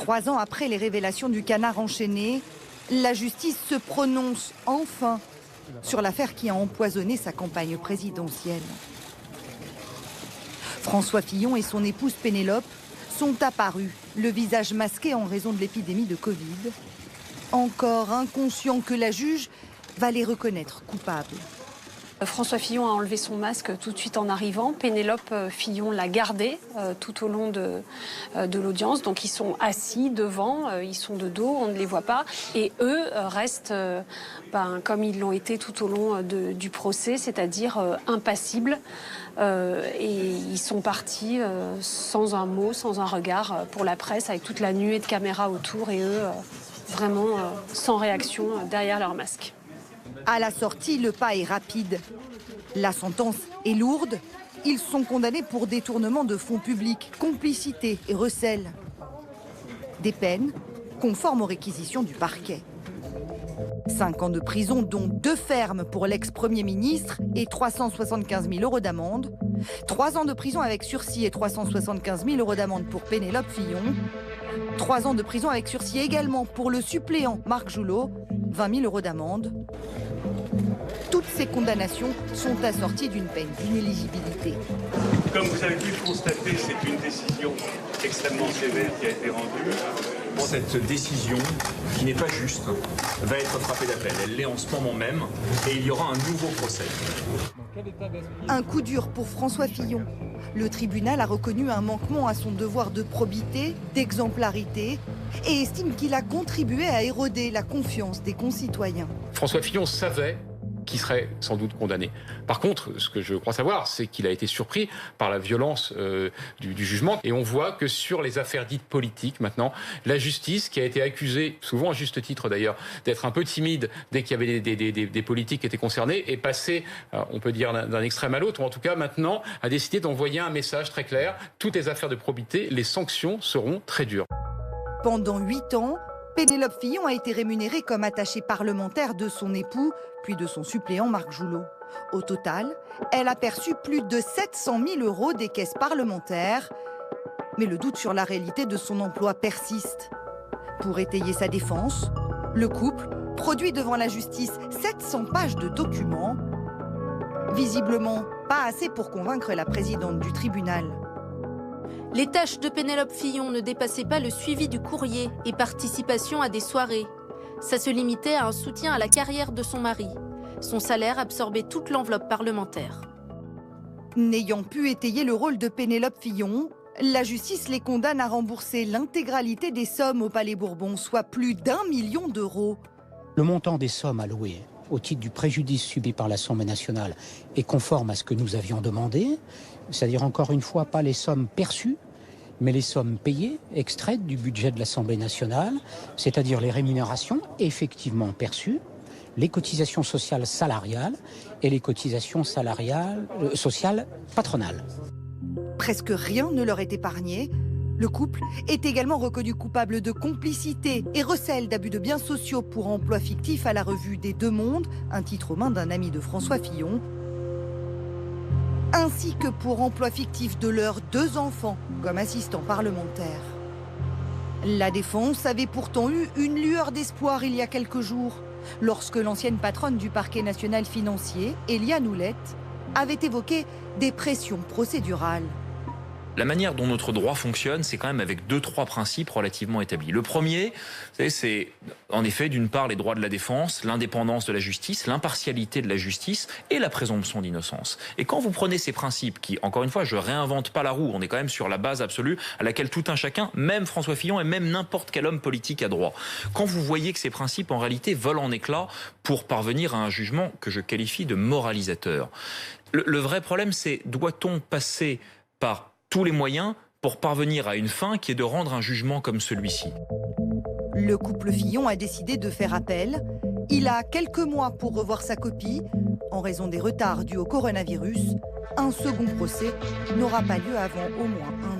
3 ans après les révélations du canard enchaîné, la justice se prononce enfin sur l'affaire qui a empoisonné sa campagne présidentielle. François Fillon et son épouse Pénélope sont apparus, le visage masqué en raison de l'épidémie de Covid, encore inconscients que la juge va les reconnaître coupables. François Fillon a enlevé son masque tout de suite en arrivant. Pénélope Fillon l'a gardé tout au long de l'audience. Donc ils sont assis devant, ils sont de dos, on ne les voit pas. Et eux restent comme ils l'ont été tout au long du procès, c'est-à-dire impassibles. Et ils sont partis sans un mot, sans un regard pour la presse, avec toute la nuée de caméras autour et eux vraiment sans réaction derrière leur masque. À la sortie, le pas est rapide. La sentence est lourde. Ils sont condamnés pour détournement de fonds publics, complicité et recel. Des peines conformes aux réquisitions du parquet. 5 ans de prison, dont 2 fermes pour l'ex-premier ministre et 375 000 € d'amende. 3 ans de prison avec sursis et 375 000 € d'amende pour Pénélope Fillon. 3 ans de prison avec sursis également pour le suppléant Marc Joulot. 20 000 € d'amende. Toutes ces condamnations sont assorties d'une peine d'inéligibilité. Comme vous avez pu le constater, c'est une décision extrêmement sévère qui a été rendue. Cette décision, qui n'est pas juste, va être frappée d'appel. Elle l'est en ce moment même et il y aura un nouveau procès. Un coup dur pour François Fillon. Le tribunal a reconnu un manquement à son devoir de probité, d'exemplarité et estime qu'il a contribué à éroder la confiance des concitoyens. François Fillon savait qu'il serait sans doute condamné. Par contre, ce que je crois savoir, c'est qu'il a été surpris par la violence du jugement. Et on voit que sur les affaires dites politiques, maintenant, la justice, qui a été accusée, souvent à juste titre d'ailleurs, d'être un peu timide dès qu'il y avait des politiques qui étaient concernés, est passée, on peut dire, d'un extrême à l'autre, ou en tout cas maintenant a décidé d'envoyer un message très clair. Toutes les affaires de probité, les sanctions seront très dures. Pendant 8 ans, Pénélope Fillon a été rémunérée comme attachée parlementaire de son époux, puis de son suppléant Marc Joulot. Au total, elle a perçu plus de 700 000 € des caisses parlementaires. Mais le doute sur la réalité de son emploi persiste. Pour étayer sa défense, le couple produit devant la justice 700 pages de documents. Visiblement, pas assez pour convaincre la présidente du tribunal. Les tâches de Pénélope Fillon ne dépassaient pas le suivi du courrier et participation à des soirées. Ça se limitait à un soutien à la carrière de son mari. Son salaire absorbait toute l'enveloppe parlementaire. N'ayant pu étayer le rôle de Pénélope Fillon, la justice les condamne à rembourser l'intégralité des sommes au Palais Bourbon, soit plus d'1 million d'euros. Le montant des sommes allouées au titre du préjudice subi par l'Assemblée nationale est conforme à ce que nous avions demandé, c'est-à-dire encore une fois pas les sommes perçues, mais les sommes payées, extraites du budget de l'Assemblée nationale, c'est-à-dire les rémunérations effectivement perçues, les cotisations sociales salariales et les cotisations sociales patronales. Presque rien ne leur est épargné. Le couple est également reconnu coupable de complicité et recel d'abus de biens sociaux pour emploi fictif à la revue des Deux Mondes, un titre aux mains d'un ami de François Fillon, ainsi que pour emploi fictif de leurs 2 enfants comme assistants parlementaires. La défense avait pourtant eu une lueur d'espoir il y a quelques jours, lorsque l'ancienne patronne du parquet national financier, Éliane Houlette, avait évoqué des pressions procédurales. La manière dont notre droit fonctionne, c'est quand même avec 2-3 principes relativement établis. Le premier, c'est en effet d'une part les droits de la défense, l'indépendance de la justice, l'impartialité de la justice et la présomption d'innocence. Et quand vous prenez ces principes qui, encore une fois, je réinvente pas la roue, on est quand même sur la base absolue à laquelle tout un chacun, même François Fillon et même n'importe quel homme politique a droit. Quand vous voyez que ces principes en réalité volent en éclats pour parvenir à un jugement que je qualifie de moralisateur. Le vrai problème, c'est doit-on passer par tous les moyens pour parvenir à une fin qui est de rendre un jugement comme celui-ci. Le couple Fillon a décidé de faire appel. Il a quelques mois pour revoir sa copie. En raison des retards dus au coronavirus, un second procès n'aura pas lieu avant au moins 1 an.